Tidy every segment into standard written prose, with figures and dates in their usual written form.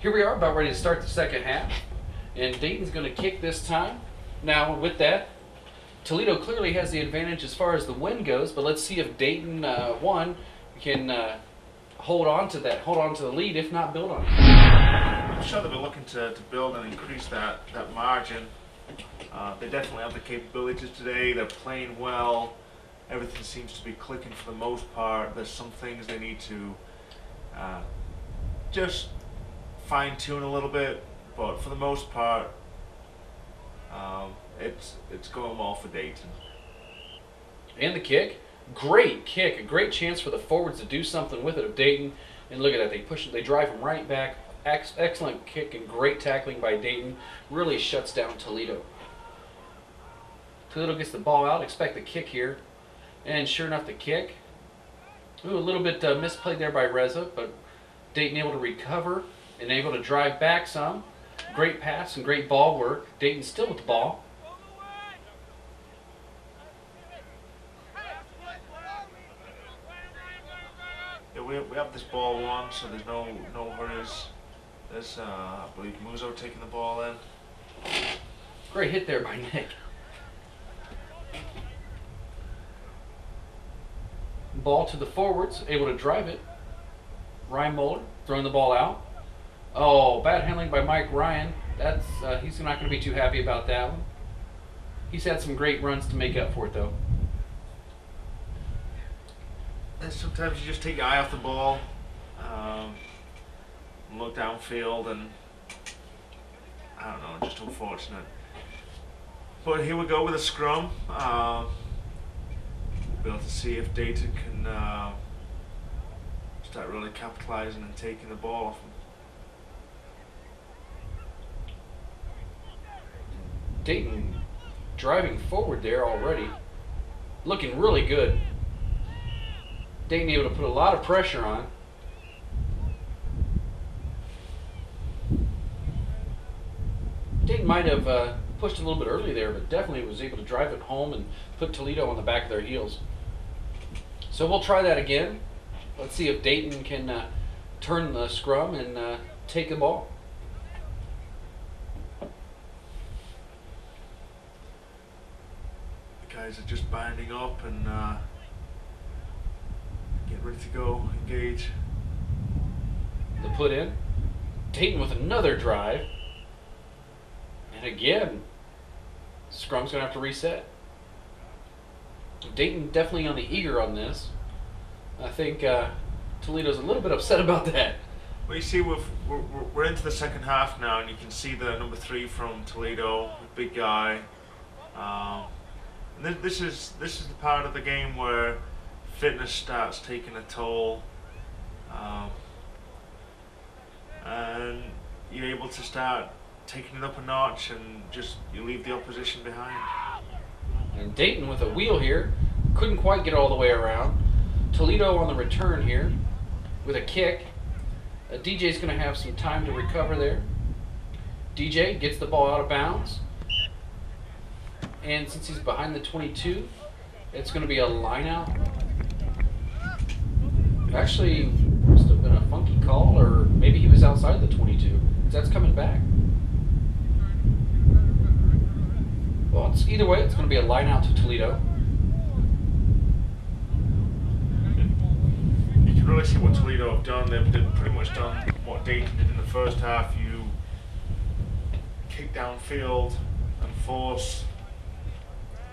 Here we are, about ready to start the second half, and Dayton's going to kick this time. Now, with that, Toledo clearly has the advantage as far as the win goes, but let's see if Dayton can hold on to the lead, if not build on it. I'm sure that we're looking to build and increase that margin. They definitely have the capabilities today. They're playing well. Everything seems to be clicking for the most part. There's some things they need to just fine-tune a little bit, but for the most part, it's going well for Dayton. And the kick, a great chance for the forwards to do something with it of Dayton. And look at that, they drive him right back. Excellent kick and great tackling by Dayton. Really shuts down Toledo. Toledo gets the ball out, expect the kick here. And sure enough, the kick. Ooh, a little bit misplayed there by Reza, but Dayton able to recover and able to drive back some. Great pass and great ball work. Dayton still with the ball. Yeah, we have this ball won, so there's no hurries. There's I believe Muzo taking the ball in. Great hit there by Nick. Ball to the forwards, able to drive it. Ryan Moeller throwing the ball out. Oh, bad handling by Mike Ryan. That's he's not going to be too happy about that one. He's had some great runs to make up for it, though. And sometimes you just take your eye off the ball, look downfield, and I don't know, just unfortunate. But here we go with a scrum. We'll be able to see if Dayton can start really capitalizing and taking the ball off them. Dayton driving forward there already, looking really good. Dayton able to put a lot of pressure on. Dayton might have pushed a little bit early there, but definitely was able to drive it home and put Toledo on the back of their heels. So we'll try that again. Let's see if Dayton can turn the scrum and take the ball. The guys are just binding up and getting ready to go, engage. The put in. Dayton with another drive. And again, scrum's going to have to reset. Dayton definitely on the eager on this. I think Toledo's a little bit upset about that. Well, you see, we're into the second half now, and you can see the number 3 from Toledo, the big guy. And this is the part of the game where fitness starts taking a toll, and you're able to start taking it up a notch, and just you leave the opposition behind. And Dayton with a wheel here, couldn't quite get all the way around. Toledo on the return here with a kick. DJ's going to have some time to recover there. DJ gets the ball out of bounds. And since he's behind the 22, it's going to be a line out. Actually, must have been a funky call, or maybe he was outside the 22, because that's coming back. Well, either way, it's going to be a line out to Toledo. You can really see what Toledo have done. They've pretty much done what Dayton did in the first half. You kick downfield and force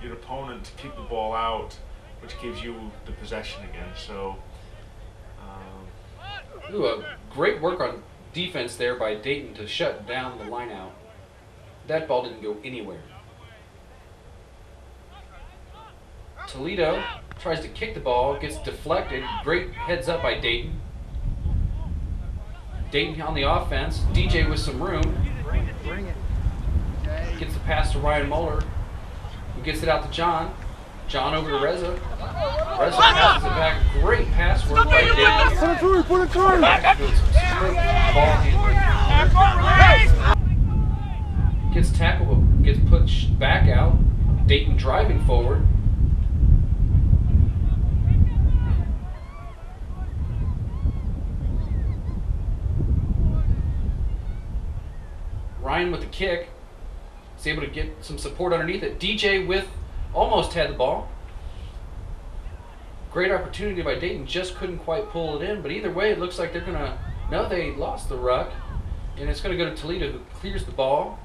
your opponent to kick the ball out, which gives you the possession again. So, ooh, a great work on defense there by Dayton to shut down the line out. That ball didn't go anywhere. Toledo tries to kick the ball, gets deflected. Great heads up by Dayton. Dayton on the offense. DJ with some room. Bring it. Gets the pass to Ryan Moeller, who gets it out to John. John over to Reza. Reza passes it back. Great pass work by Dayton. Put it through, put it through. Doing some superb ball handling. Gets tackled, gets pushed back out. Dayton driving forward. Ryan with the kick. He's able to get some support underneath it. DJ with almost had the ball. Great opportunity by Dayton, just couldn't quite pull it in. But either way, it looks like they're going to... No, they lost the ruck. And it's going to go to Toledo, who clears the ball.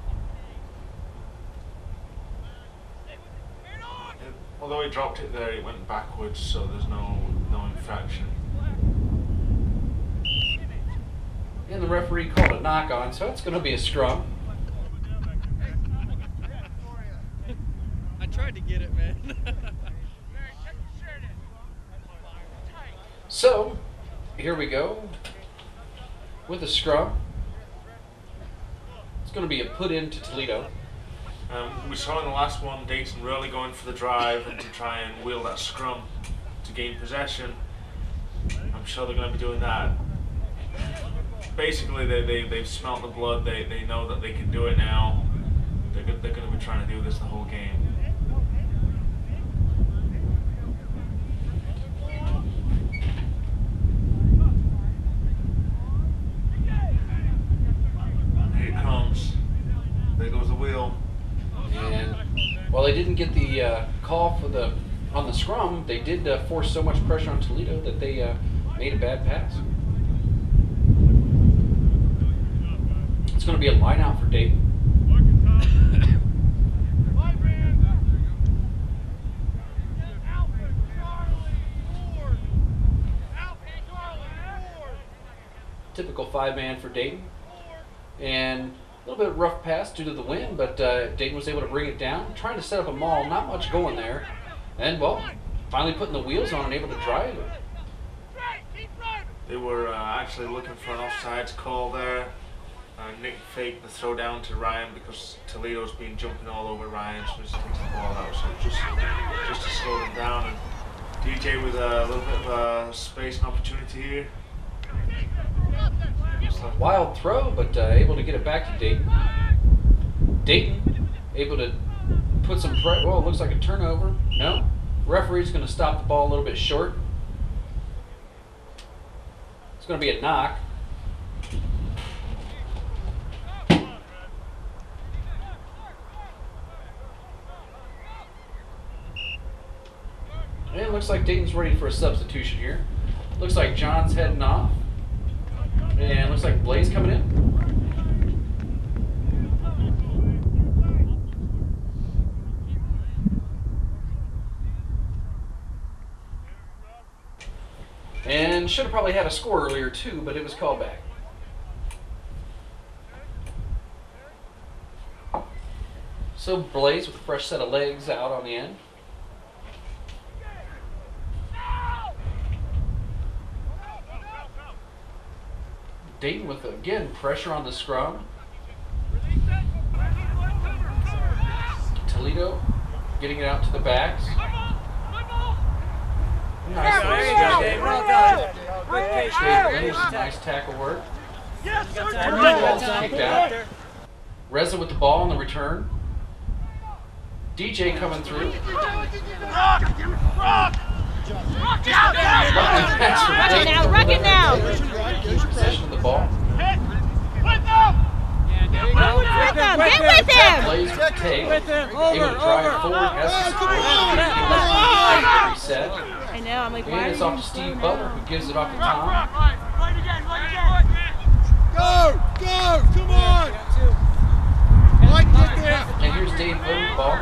Although he dropped it there, it went backwards, so there's no infraction. And the referee called a knock on, so it's going to be a scrum. I tried to get it, man. So, here we go with the scrum. It's going to be a put into Toledo. We saw in the last one Dayton really going for the drive and to try and wheel that scrum to gain possession. I'm sure they're going to be doing that. Basically, they've smelt the blood. They know that they can do it now. They're going to be trying to do this the whole game. Here it comes. There goes the wheel. And while they didn't get the call for on the scrum, they did force so much pressure on Toledo that they made a bad pass. It's going to be a line out for Dayton. Typical 5-man for Dayton. And a little bit rough pass due to the wind, but Dayton was able to bring it down. Trying to set up a maul, not much going there. And, well, finally putting the wheels on and able to drive it. They were actually looking for an offsides call there. Nick faked the throw down to Ryan because Toledo's been jumping all over Ryan, so just takes the ball out. So just to slow them down. And DJ with a little bit of space and opportunity here. Wild throw, but able to get it back to Dayton. Dayton able to put some pressure. Well, it looks like a turnover. No. Referee's going to stop the ball a little bit short. It's going to be a knock. And it looks like Dayton's ready for a substitution here. Looks like John's heading off. And looks like Blaze coming in. And should have probably had a score earlier too, but it was called back. So Blaze with a fresh set of legs out on the end. Dayton with, again, pressure on the scrum. Toledo getting it out to the backs. Nice. Well done. Nice tackle work. Ball's kicked out. Reza with the ball on the return. DJ coming through. Rock it now. Possession of the ball. Get with him. Blaze with the take. Able to drive forward. Has the reset. I know. I'm like, why And it's off to Steve Butler, who gives it off to Tom. Go! Go! Come on! Mike, get there! And here's Dave with the ball.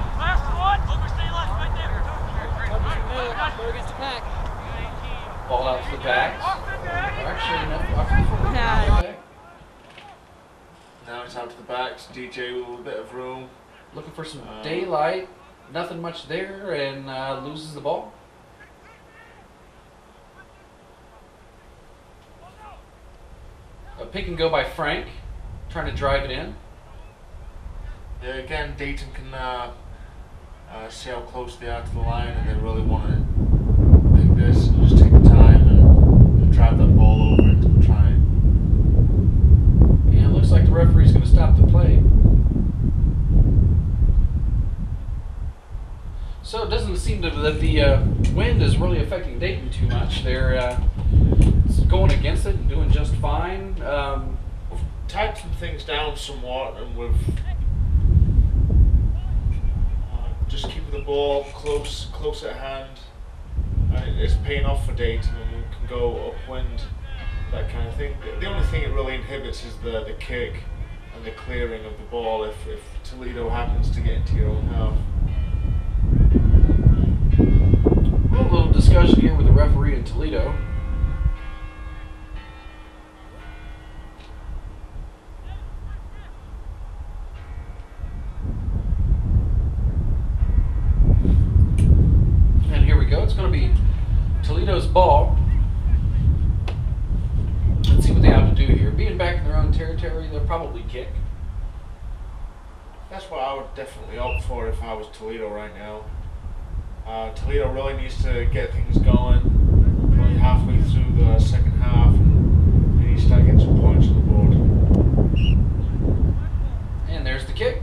Ball out to the back. Actually, no, off to the forward. No. Now it's out to the backs. DJ with a little bit of room. Looking for some daylight. Nothing much there, and loses the ball. A pick and go by Frank, trying to drive it in. Yeah, again, Dayton can see how close they are to the line, and they really want to pick this and just take the time and drive that ball over and try. Yeah, it looks like the referee's going to stop the play. So it doesn't seem that the wind is really affecting Dayton too much. They're going against it and doing just fine. tightened things down somewhat, and we've just keeping the ball close at hand. And it's paying off for Dayton, and we can go upwind, that kind of thing. The only thing it really inhibits is the kick and the clearing of the ball if Toledo happens to get into your own half. A little discussion here with the referee in Toledo. And here we go. It's going to be Toledo's ball. Let's see what they have to do here. Being back in their own territory, they'll probably kick. That's what I would definitely opt for if I was Toledo right now. Toledo really needs to get things going, probably halfway through the second half, and they need to start getting some points on the board. And there's the kick.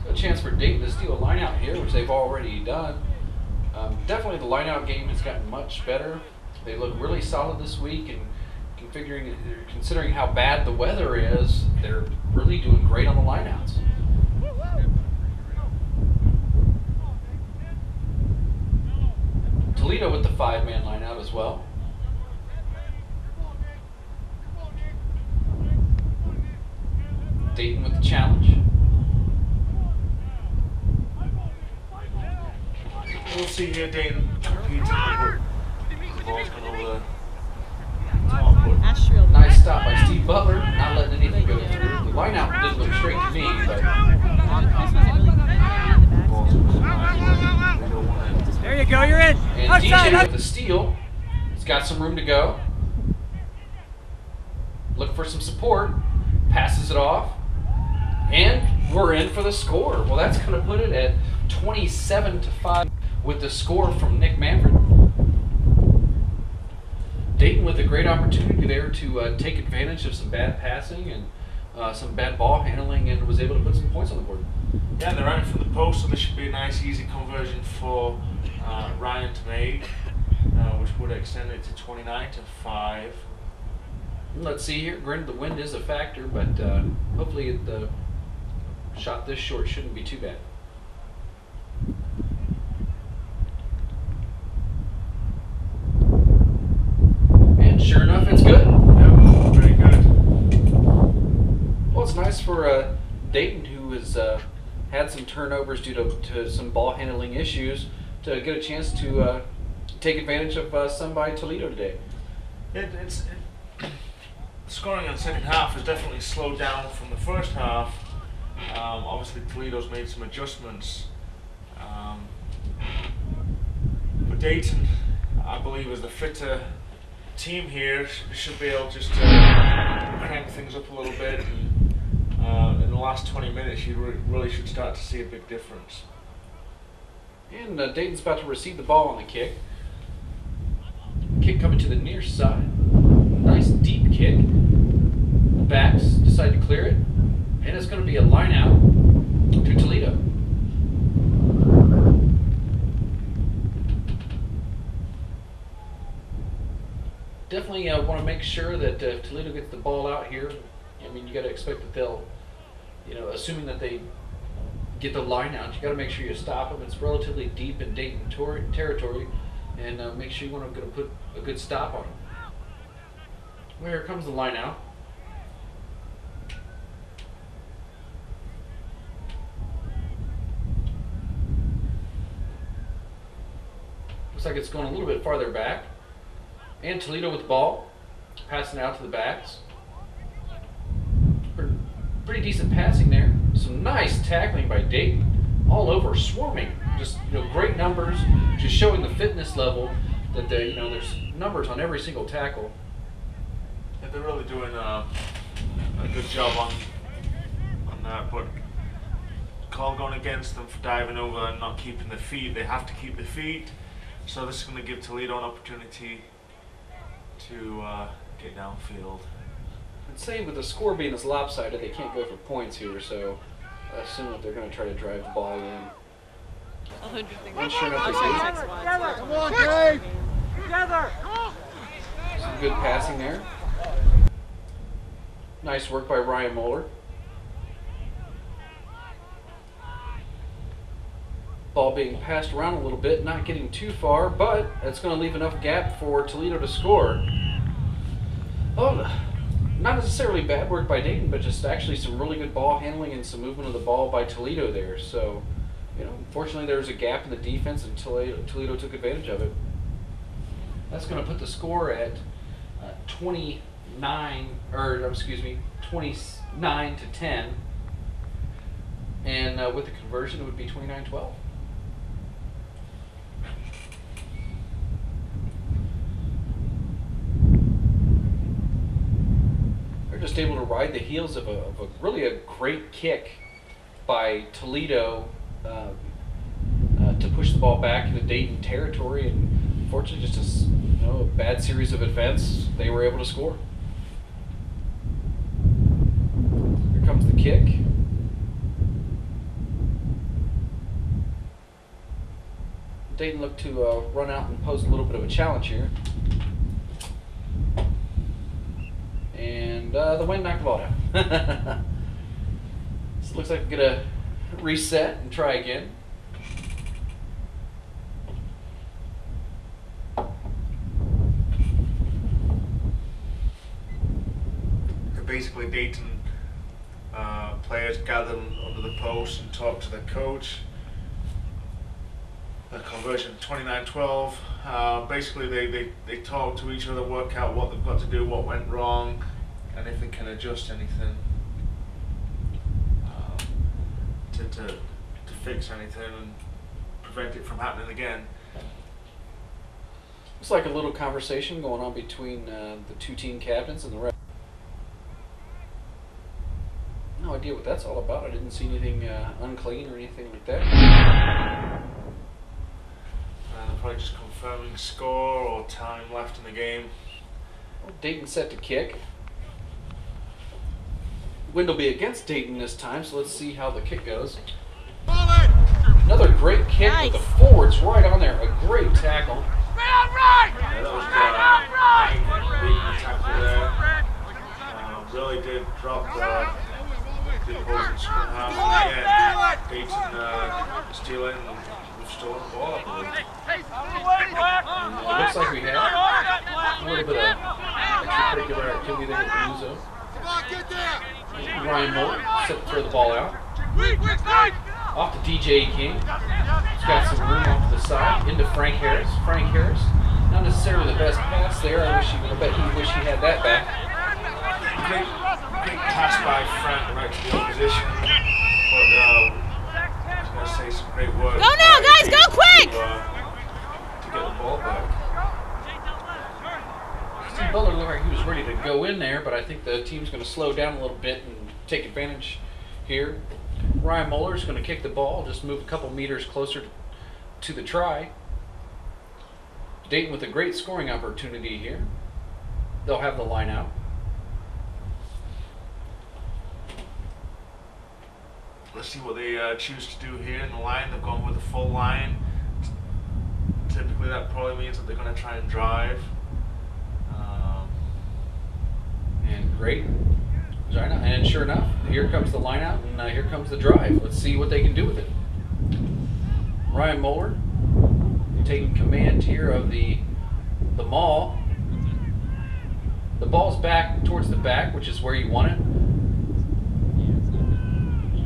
So a chance for Dayton to steal a line out here, which they've already done. Definitely the line out game has gotten much better. They look really solid this week, and considering how bad the weather is, they're really doing great on the lineouts. Toledo with the 5-man lineout as well. Dayton with the challenge. We'll see here, Dayton competing. The ball's gone over the top. Nice stop by Steve Butler, not letting anything go through. The lineout didn't look straight to me, but There you go, you're in. and DJ with the steal. He's got some room to go. Look for some support. Passes it off. And we're in for the score. Well, that's going to put it at 27-5 with the score from Nick Manfred. Dayton with a great opportunity there to take advantage of some bad passing and some bad ball handling, and was able to put some points on the board. Yeah, they're running from the post, so this should be a nice, easy conversion for Ryan to make, which would extend it to 29-5. Let's see here. Granted, the wind is a factor, but hopefully the shot this short shouldn't be too bad. And sure enough, it's good. Yeah, very good. Well, it's nice for Dayton, who has had some turnovers due to some ball handling issues, to get a chance to take advantage of some by Toledo today. Scoring in the second half has definitely slowed down from the first half. Obviously, Toledo's made some adjustments. But Dayton, I believe, is the fitter team here, should be able just to crank things up a little bit. And in the last 20 minutes, you really should start to see a big difference. And Dayton's about to receive the ball on the kick. Kick coming to the near side. Nice deep kick. The backs decide to clear it. And it's going to be a line out to Toledo. Definitely want to make sure that if Toledo gets the ball out here, I mean, you got to expect that they'll, assuming that they get the line out, you got to make sure you stop them. It's relatively deep in Dayton territory, and make sure you want to put a good stop on them. Well, here comes the line out. Looks like it's going a little bit farther back. And Toledo with the ball, passing out to the backs. Pretty decent passing there. Some nice tackling by Dayton, all over, swarming. Just great numbers, just showing the fitness level that there's numbers on every single tackle. Yeah, they're really doing a good job on that, but call going against them for diving over and not keeping the feet. They have to keep the feet, so this is going to give Toledo an opportunity to get downfield. I'd say with the score being this lopsided, they can't go for points here, so I assume that they're going to try to drive the ball in. And sure enough, they do. Come on, Dave! Together! Some good passing there. Nice work by Ryan Moeller. Ball being passed around a little bit, not getting too far, but that's going to leave enough gap for Toledo to score. Oh, not necessarily bad work by Dayton, but just actually some really good ball handling and some movement of the ball by Toledo there. So, unfortunately there was a gap in the defense and Toledo took advantage of it. That's going to put the score at 29 to 10. And with the conversion, it would be 29-12. They're just able to ride the heels of a really great kick by Toledo to push the ball back into Dayton territory, and unfortunately, just a bad series of events, they were able to score. Here comes the kick. Dayton looked to run out and pose a little bit of a challenge here. And the wind knocked the ball down. So it looks like we're going to reset and try again. Basically, Dayton players gathered under the post and talked to the coach. The conversion 29-12. Basically, they talk to each other, work out what they've got to do, what went wrong, and if they can adjust anything to fix anything and prevent it from happening again. Looks like a little conversation going on between the two team captains and the ref. No idea what that's all about. I didn't see anything unclean or anything like that. Probably just confirming score or time left in the game. Well, Dayton set to kick. Wind will be against Dayton this time, so let's see how the kick goes. Another great kick with the forwards right on there. A great tackle. Yeah, that was the tackle there. Really did drop the opposing scrum half. Again, Dayton stealing and we've stolen the ball, I believe. It looks like we have a little bit of extracurricular activity there with Uzo. Ryan Moore set to throw the ball out. Off to DJ King. He's got some room off to the side. Into Frank Harris. Frank Harris, not necessarily the best pass there. I bet he wish he had that back. Great pass by Frank right to the opposition. But I was going to say some great work. Go now, guys, go quick! To get the ball back. Steve Butler looked like he was ready to go in there, but I think the team's going to slow down a little bit and take advantage here. Ryan Moeller is going to kick the ball, just move a couple meters closer to the try. Dayton with a great scoring opportunity here. They'll have the line out. Let's see what they choose to do here in the line. They've gone with a full line. Typically that probably means that they're going to try and drive. And great. And sure enough, here comes the line out, and here comes the drive. Let's see what they can do with it. Ryan Moeller taking command here of the maul. The ball's back towards the back, which is where you want it.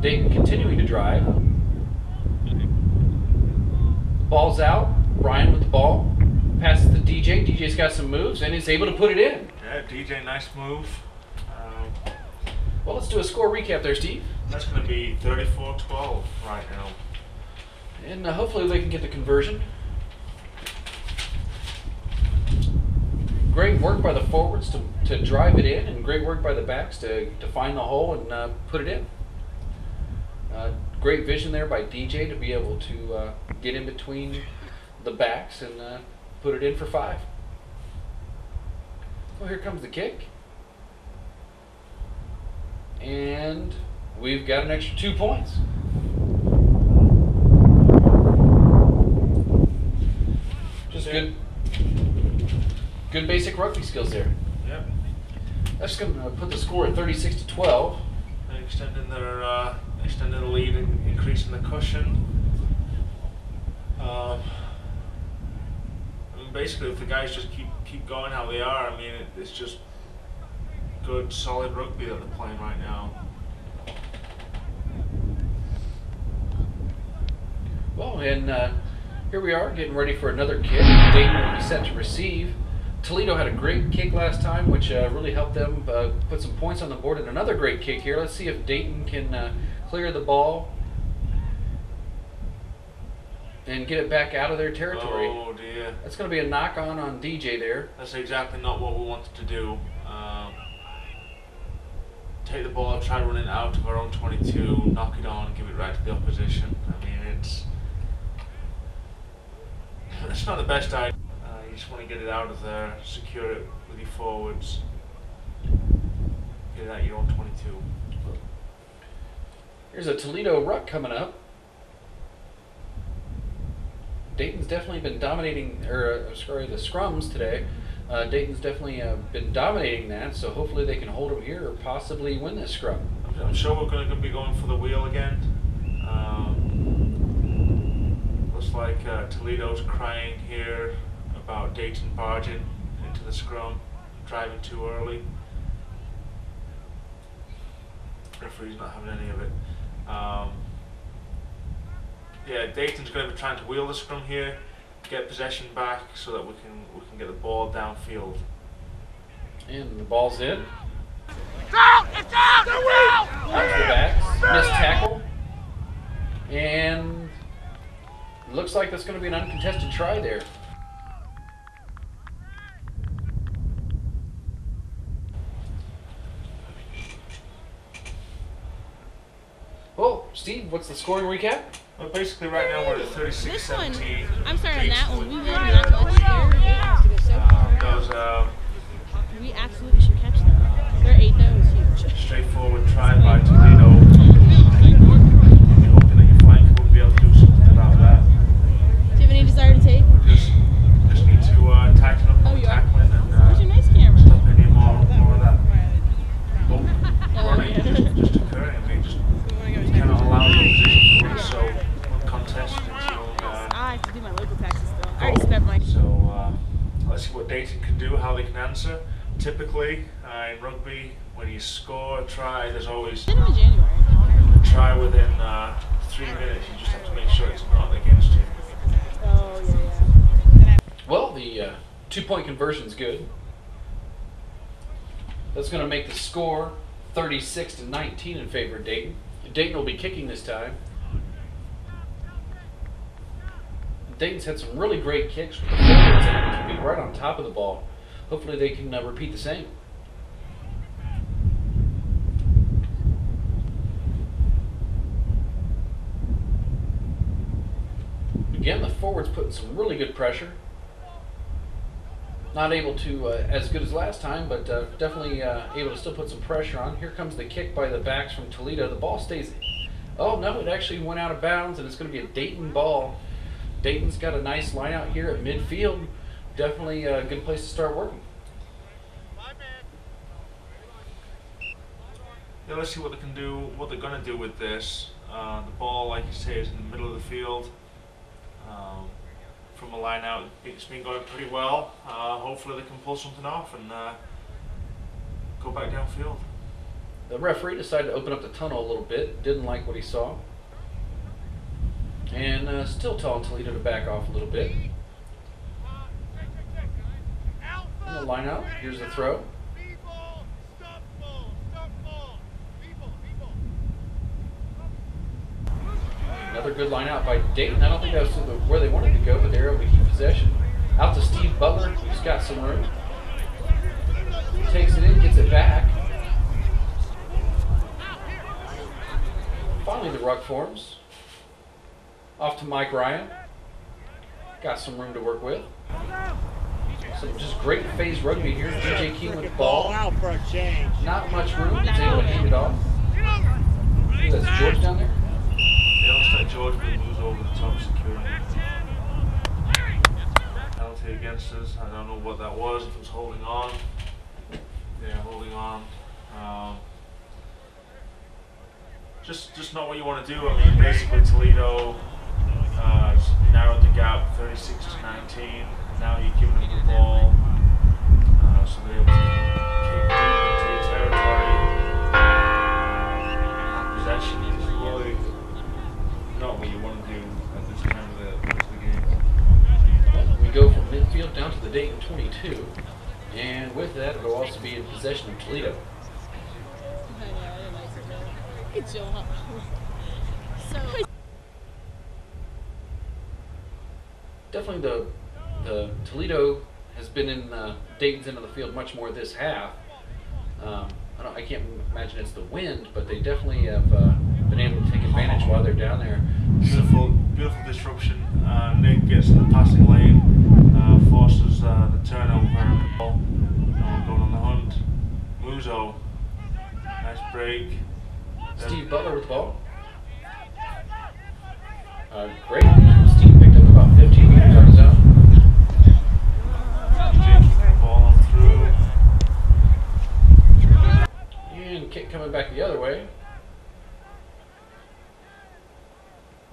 Dayton continuing to drive. Ball's out. Ryan with the ball. Passes to DJ. DJ's got some moves and is able to put it in. Yeah, DJ, nice move. Well, let's do a score recap there, Steve. That's going to be 34-12 right now. And hopefully they can get the conversion. Great work by the forwards to drive it in, and great work by the backs to find the hole and put it in. Great vision there by DJ to be able to get in between the backs and put it in for 5. Well, here comes the kick. And we've got an extra 2 points. Just good basic rugby skills there. Yep. That's going to put the score at 36-12. And extending the lead and increasing the cushion. I mean, basically, if the guys just keep going how they are, I mean, it's just good, solid rugby that they're playing right now. Well, and here we are getting ready for another kick. Dayton will be set to receive. Toledo had a great kick last time, which really helped them put some points on the board, and another great kick here. Let's see if Dayton can clear the ball and get it back out of their territory. Oh dear. That's going to be a knock-on DJ there. That's exactly not what we wanted to do. Take the ball, try running out of our own 22, knock it on, give it right to the opposition. I mean, it's not the best idea. You just want to get it out of there, secure it with your forwards, get it at your own 22. Here's a Toledo ruck coming up. Dayton's definitely been dominating, the scrums today. Dayton's definitely been dominating that, so hopefully they can hold them here or possibly win this scrum. I'm sure we're going to be going for the wheel again. Looks like Toledo's crying here about Dayton barging into the scrum, driving too early. Referee's not having any of it. Yeah, Dayton's going to be trying to wheel the scrum here, get possession back so that we can get the ball downfield. And the ball's in. It's out! It's out! Out to the backs, missed tackle, and looks like that's going to be an uncontested try there. Well, Steve, what's the scoring recap? Well, basically right now we're at 36-17. This one, I'm sorry on that one. We really not much there. Dayton has to go so far. We absolutely should catch them. Their 8 though is huge. Straightforward try by Toledo. You're hoping that your flanker will be able to do something about that. Do you have any desire to take? Just need to tighten up on tackling Where's your and nice camera? stop any more of that running yeah. just occurring. I mean, just cannot allow the opposition to run so uncontested until I have to do my local taxes still. I already spent my. So let's see what Dayton can do, how they can answer. Typically in rugby, when you score a try, there's always Did them in January. a try within 3 minutes. You just have to make sure it's not against you. Oh yeah. Well, the 2-point conversion's good. That's going to make the score 36-19 in favor of Dayton. Dayton will be kicking this time. Dayton's had some really great kicks from the forwards and can be right on top of the ball. Hopefully they can repeat the same. Again, the forwards putting some really good pressure. Not able to as good as last time, but definitely able to still put some pressure on. Here comes the kick by the backs from Toledo. The ball stays. Oh no, it actually went out of bounds, and it's going to be a Dayton ball. Dayton's got a nice line out here at midfield. Definitely a good place to start working. Yeah, let's see what they can do, what they're going to do with this. The ball, like you say, is in the middle of the field. From a line out, it's been going pretty well. Hopefully they can pull something off and go back downfield. The referee decided to open up the tunnel a little bit. Didn't like what he saw. And still telling Toledo to back off a little bit. And the line out. Here's the throw. Another good line out by Dayton. I don't think that was where they wanted to go, but they're able to keep possession. Out to Steve Butler, who's got some room. Takes it in, gets it back. Finally the ruck forms. Off to Mike Ryan. Got some room to work with. Some just great phase rugby here. DJ King with the ball. Out for a change. Not much room. He's able to hand it off. That's George down there. Yeah, looks like George will lose over the top security. Penalty against us. I don't know what that was, if it was holding on. Yeah, holding on. Just not what you want to do. I mean, basically Toledo narrowed the gap 36 to 19. Now you're giving them the ball, so they're able to kick deep into your territory. And possession is really not what you want to do at this time of the game. We go from midfield down to the Dayton 22, and with that, it'll also be in possession of Toledo. Good job. So Definitely the Toledo has been in Dayton's end of the field much more this half. I can't imagine it's the wind, but they definitely have been able to take advantage while they're down there. Beautiful disruption. Nick gets in the passing lane, forces the turnover and the ball. Going on the hunt. Muzo, nice break. Steve Butler with the ball. Great. Steve picked up about 15 meters on his own. Jake the ball on through. And kick coming back the other way.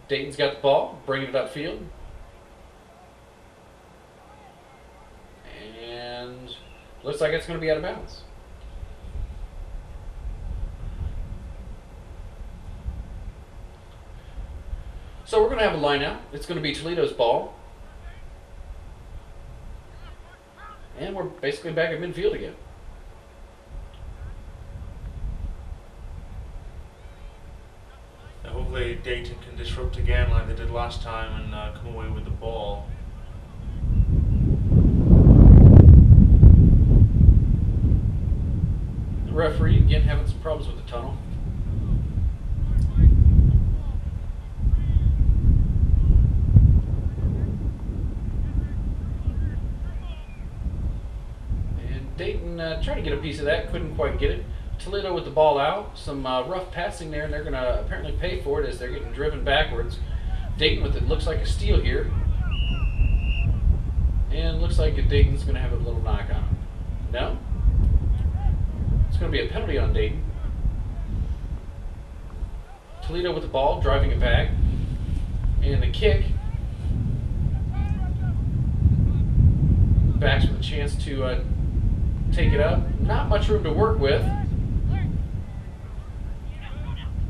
Dayton's got the ball, bringing it upfield. And looks like it's going to be out of bounds. So we're going to have a line out. It's going to be Toledo's ball. And we're basically back at midfield again. Hopefully Dayton can disrupt again like they did last time and come away with the ball. The referee again having some problems with the tunnel. And Dayton tried to get a piece of that, couldn't quite get it. Toledo with the ball out, some rough passing there, and they're going to apparently pay for it as they're getting driven backwards. Dayton with it looks like a steal here. And looks like Dayton's going to have a little knock on him. No? It's going to be a penalty on Dayton. Toledo with the ball, driving it back. And the kick. Backs with a chance to take it up. Not much room to work with.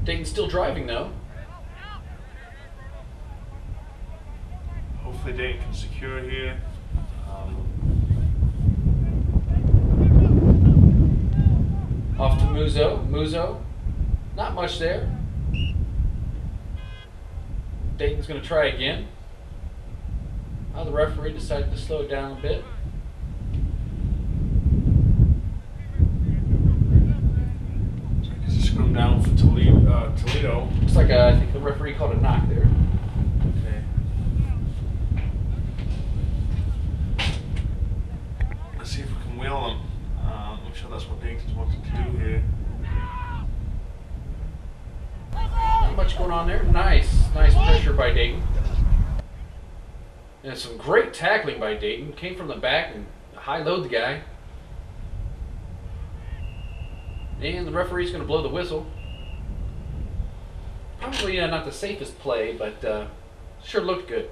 Dayton's still driving though. Hopefully Dayton can secure here. Off to Muzo. Muzo, not much there. Dayton's going to try again. Now the referee decided to slow it down a bit. Scrum down for Toledo. Looks like I think the referee called a knock there. Okay. Let's see if we can wheel them. I'm sure that's what Dayton's wanted to do here. Not much going on there. Nice pressure by Dayton. And some great tackling by Dayton. Came from the back and high-load the guy. And the referee's going to blow the whistle. Probably not the safest play, but sure looked good.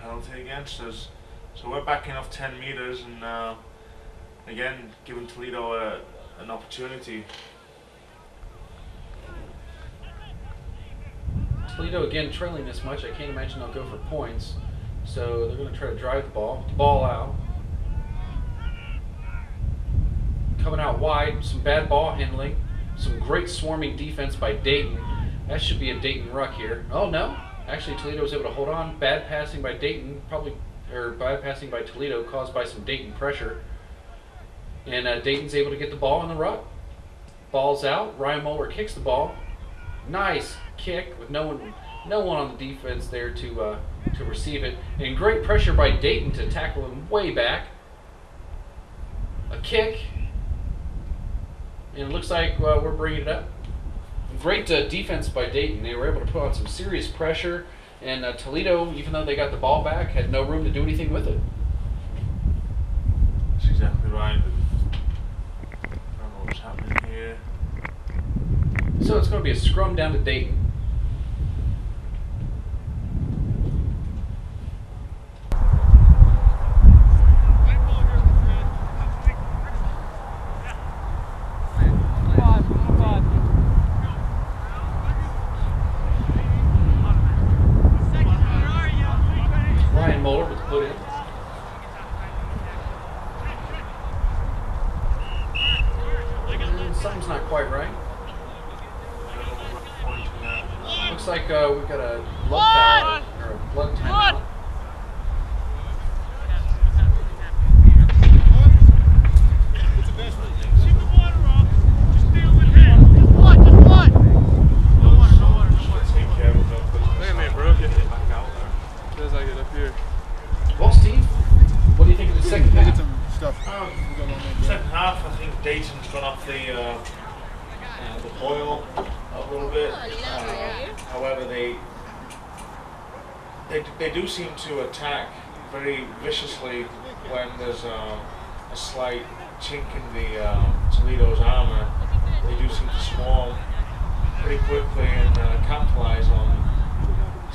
Penalty against us. So we're backing off 10 meters and again giving Toledo an opportunity. Toledo again trailing this much. I can't imagine they'll go for points. So they're going to try to drive the ball out. Coming out wide, some bad ball handling, some great swarming defense by Dayton. That should be a Dayton ruck here. Oh no, actually Toledo was able to hold on. Bad passing by Dayton, bad passing by Toledo caused by some Dayton pressure. And Dayton's able to get the ball in the ruck. Ball's out. Ryan Moeller kicks the ball. Nice kick with no one on the defense there to receive it. And great pressure by Dayton to tackle him way back. A kick. And it looks like we're bringing it up. Great defense by Dayton. They were able to put on some serious pressure. And Toledo, even though they got the ball back, had no room to do anything with it. That's exactly right. be a scrum down to Dayton. Something's not quite right. Looks like we've got a blood foul or a blood timeout. Well, Steve, what do you think of the second half? Second half, I think Dayton's gone off the boil a little bit. However, they do seem to attack very viciously when there's a slight chink in the Toledo's armor. They do seem to swarm pretty quickly and capitalize on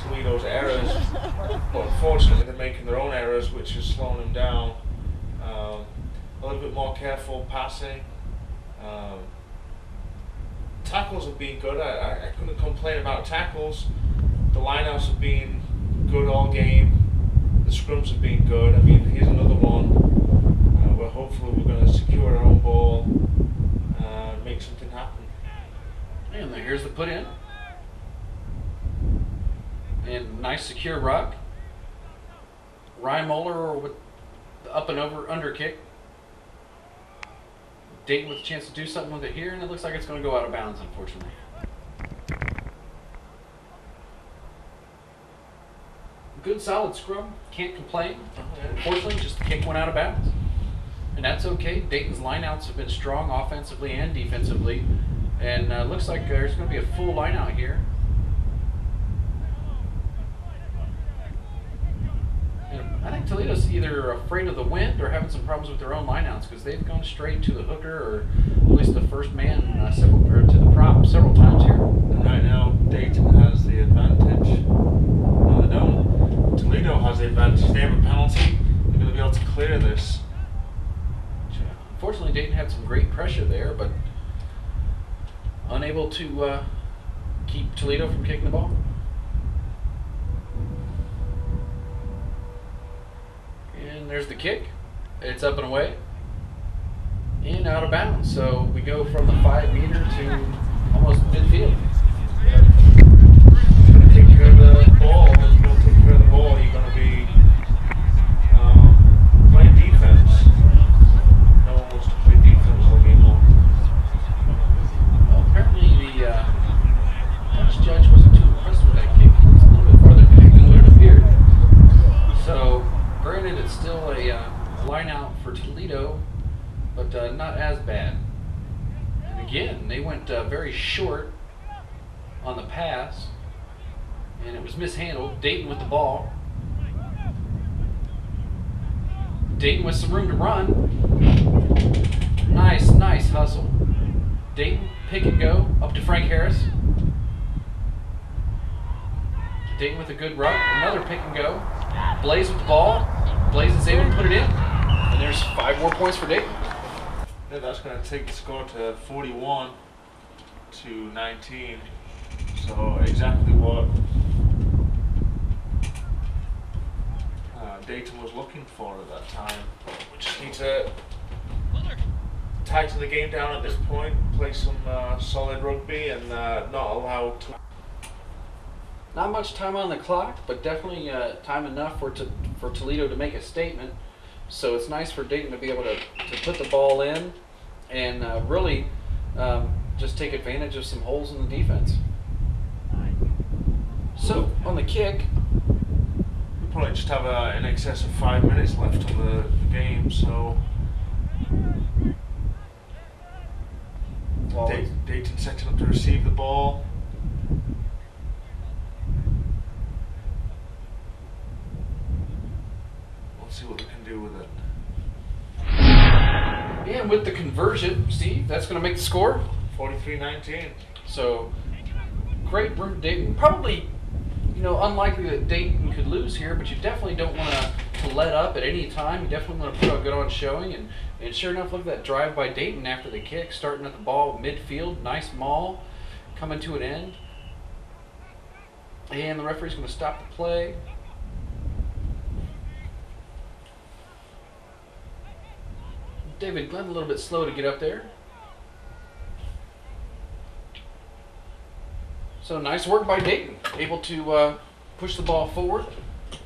Toledo's errors. But unfortunately, they're making their own errors, which is slowing them down. A little bit more careful passing. Tackles have been good. I couldn't complain about tackles. The lineouts have been good all game. The scrums have been good. I mean, here's another one where hopefully we're going to secure our own ball and make something happen. And here's the put in. And nice secure ruck. Ryan Moeller with the up and over under kick. Dayton with a chance to do something with it here, and it looks like it's going to go out of bounds, unfortunately. Good solid scrum, can't complain. Unfortunately, just the kick went out of bounds. And that's okay. Dayton's lineouts have been strong offensively and defensively, and looks like there's going to be a full lineout here. I think Toledo's either afraid of the wind or having some problems with their own lineouts because they've gone straight to the hooker or at least the first man or to the prop several times here. And right now, Dayton has the advantage. No, they don't. Toledo has the advantage. They have a penalty. They're going to be able to clear this. Unfortunately, Dayton had some great pressure there, but unable to keep Toledo from kicking the ball. And there's the kick. It's up and away. And out of bounds. So we go from the 5 meter to almost midfield. You're going to take care of the ball. If you don't take care of the ball, you're going to be playing defense. No one wants to play defense all game long. Well, apparently the touch judge wasn't too impressed with that kick. It's a little bit farther back than what it appeared. So, granted, it's still a line out for Toledo, but not as bad. And again, they went very short on the pass, and it was mishandled. Dayton with the ball. Dayton with some room to run. Nice hustle. Dayton, pick and go, up to Frank Harris. Dayton with a good run, another pick and go. Blaze with the ball. Blaze is able to put it in. And there's 5 more points for Dayton. Yeah, that's going to take the score to 41 to 19. So exactly what Dayton was looking for at that time. We just need to tighten the game down at this point, play some solid rugby, and not allow. Not much time on the clock, but definitely time enough for Toledo to make a statement. So it's nice for Dayton to be able to put the ball in and really just take advantage of some holes in the defense. So on the kick, we probably just have in excess of 5 minutes left on the game. So Dayton setting up to receive the ball. See what we can do with it. And with the conversion, Steve, that's going to make the score 43-19. So great room to Dayton. Probably, you know, unlikely that Dayton could lose here, but you definitely don't want to let up at any time. You definitely want to put a good on showing. And sure enough, look at that drive by Dayton after the kick, starting at the ball midfield. Nice maul, coming to an end. And the referee's going to stop the play. David Glenn a little bit slow to get up there. So nice work by Dayton, able to push the ball forward.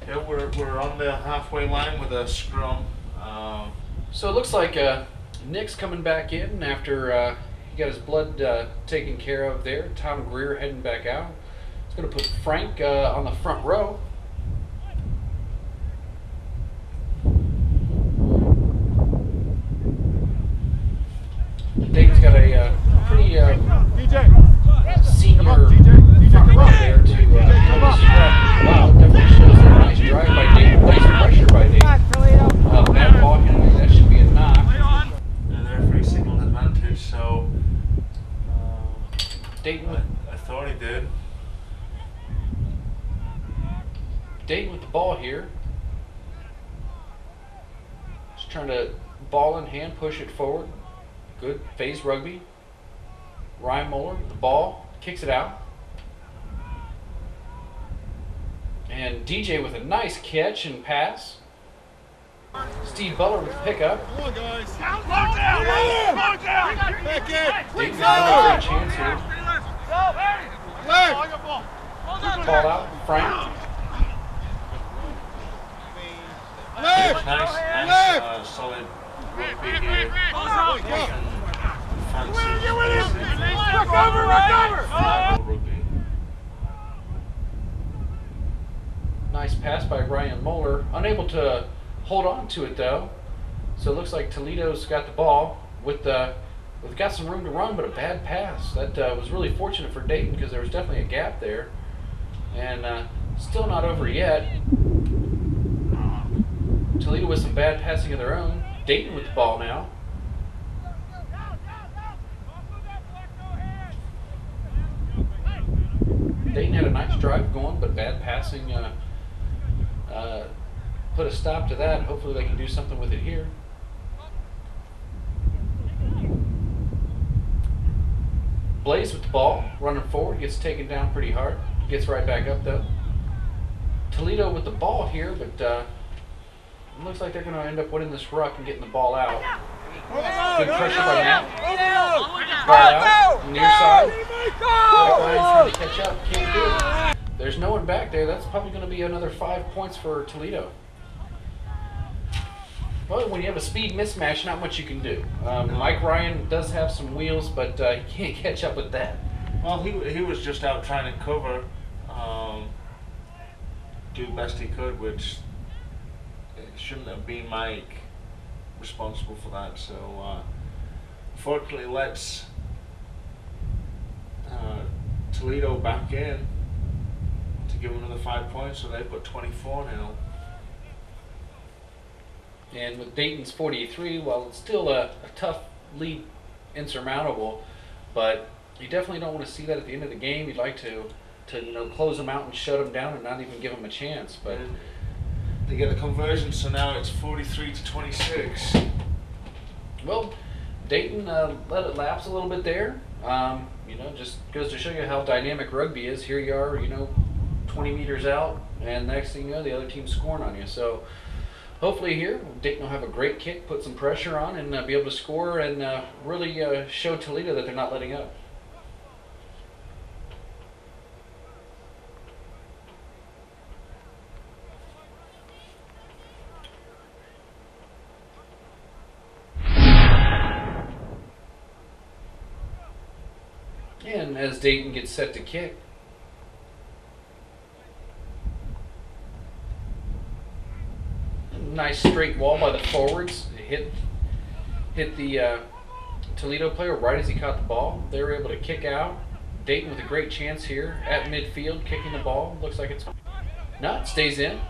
Yeah, we're on the halfway line with a scrum. So it looks like Nick's coming back in after he got his blood taken care of there. Tom Greer heading back out. He's going to put Frank on the front row. Dayton's got a pretty senior front row there to wow, definitely shows a nice drive by Dayton, nice pressure by Dayton. Bad ball handling, that should be a knock. And the referee signaled advantage, so Dayton I thought he did. Dayton with the ball here. Just trying to ball in hand, push it forward. Good phase rugby. Ryan Moeller with the ball, kicks it out. And DJ with a nice catch and pass. Steve Butler with the pickup. Come on, guys. Down. Dayton's got a great chance here. Ball out, Frank. Nice, solid rugby here. Rugby. Nice pass by Ryan Moeller. Unable to hold on to it though. So it looks like Toledo's got the ball with got some room to run, but a bad pass. That was really fortunate for Dayton because there was definitely a gap there. And still not over yet. Toledo with some bad passing of their own. Dayton with the ball now. Dayton had a nice drive going, but bad passing put a stop to that. Hopefully they can do something with it here. Blaze with the ball, running forward, gets taken down pretty hard. Gets right back up though. Toledo with the ball here, but it looks like they're going to end up winning this ruck and getting the ball out. Good pressure by Matt. Ball out, near side. Ryan's trying to catch up, can't do it. There's no one back there. That's probably going to be another 5 points for Toledo. Well, when you have a speed mismatch, not much you can do. Mike Ryan does have some wheels, but he can't catch up with that. Well, he was just out trying to cover, do the best he could, which it shouldn't have been Mike responsible for that. So, unfortunately, let's Toledo back in to give them another 5 points, so they've got 24 now. And with Dayton's 43, well, it's still a tough lead, insurmountable, but you definitely don't want to see that at the end of the game. You'd like to close them out and shut them down and not even give them a chance. But they get the conversion, so now it's 43-26. Well, Dayton let it lapse a little bit there. Just goes to show you how dynamic rugby is. Here you are, 20 meters out, and next thing you know, the other team's scoring on you. So hopefully here, Dayton will have a great kick, put some pressure on, and be able to score and really show Toledo that they're not letting up. And as Dayton gets set to kick, nice straight wall by the forwards. It hit the Toledo player right as he caught the ball. They were able to kick out. Dayton with a great chance here at midfield, kicking the ball. Looks like it's no, it stays in.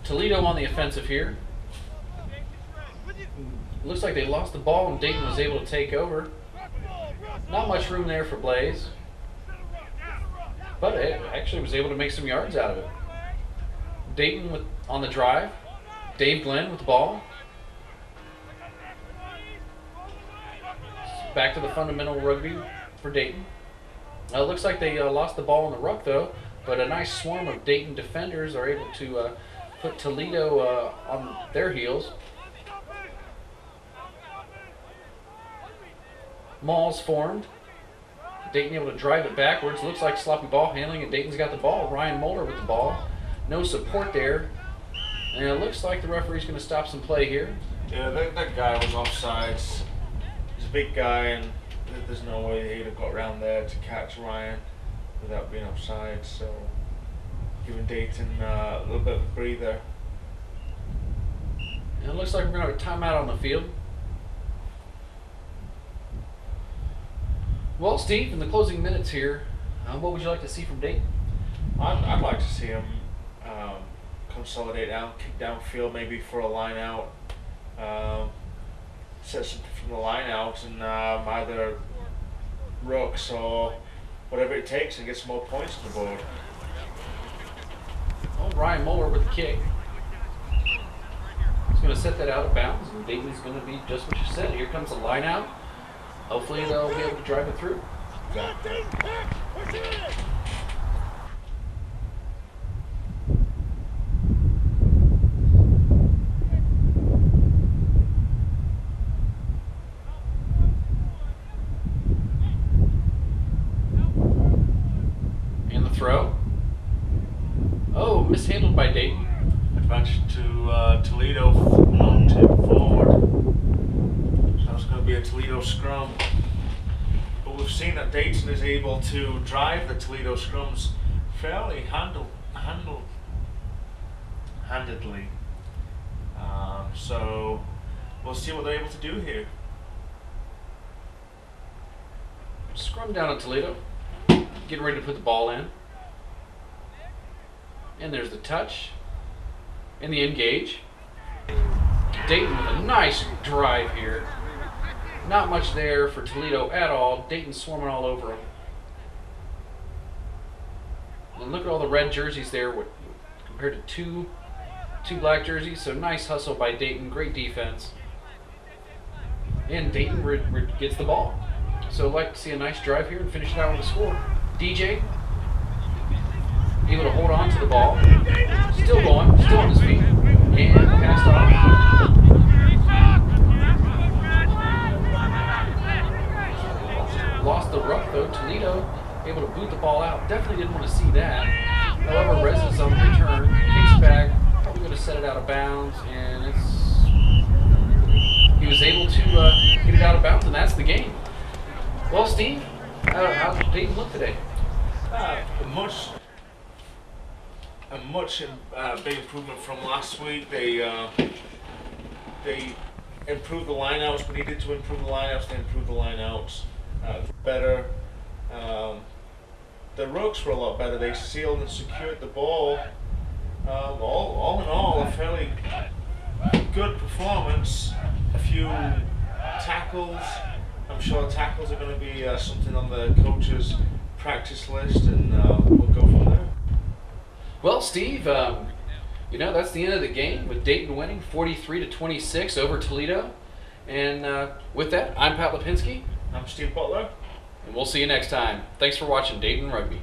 Toledo on the offensive here. Looks like they lost the ball and Dayton was able to take over. Not much room there for Blaze. But it actually was able to make some yards out of it. Dayton on the drive. Dave Glenn with the ball. Back to the fundamental rugby for Dayton. It looks like they lost the ball in the ruck though, but a nice swarm of Dayton defenders are able to put Toledo on their heels. Mauls formed. Dayton able to drive it backwards. Looks like sloppy ball handling, and Dayton's got the ball. Ryan Moeller with the ball. No support there. And it looks like the referee's going to stop some play here. Yeah, that guy was offsides. He's a big guy, and there's no way he'd have got around there to catch Ryan without being offside. So giving Dayton a little bit of a breather. And it looks like we're going to have a timeout on the field. Well, Steve, in the closing minutes here, what would you like to see from Dayton? I'd like to see him consolidate out, kick downfield maybe for a line out, set something from the line out, and either rooks or whatever it takes and get some more points on the board. Well, Ryan Moeller with the kick. He's going to set that out of bounds, and Dayton's going to be just what you said. Here comes the line out. Hopefully they'll be able to drive it through. Exactly. And the throw. Oh, mishandled by Dayton. Advantage to Toledo, long tip forward. So it's going to be a Toledo scrum. But we've seen that Dayton is able to drive the Toledo scrums fairly handedly. So we'll see what they're able to do here. Scrum down at Toledo. Getting ready to put the ball in. And there's the touch. And the engage. Dayton with a nice drive here. Not much there for Toledo at all. Dayton swarming all over them. And look at all the red jerseys there compared to two black jerseys. So nice hustle by Dayton. Great defense. And Dayton gets the ball. So I'd like to see a nice drive here and finish it out with a score. DJ able to hold on to the ball. Still going. Still on his feet. And passed off. Lost the ruck though. Toledo able to boot the ball out. Definitely didn't want to see that. However, Reza's on the return. Kicks back. Probably going to set it out of bounds. And he was able to get it out of bounds, and that's the game. Well, Steve, how did Dayton look today? A much big improvement from last week. They improved the lineouts. We needed to improve the lineouts. They improved the lineouts better. The rooks were a lot better. They sealed and secured the ball. All in all, a fairly good performance. A few tackles. I'm sure tackles are going to be something on the coach's practice list, and we'll go from there. Well, Steve, that's the end of the game with Dayton winning 43-26 over Toledo. And with that, I'm Pat Lipinski. I'm Steve Butler. And we'll see you next time. Thanks for watching Dayton Rugby.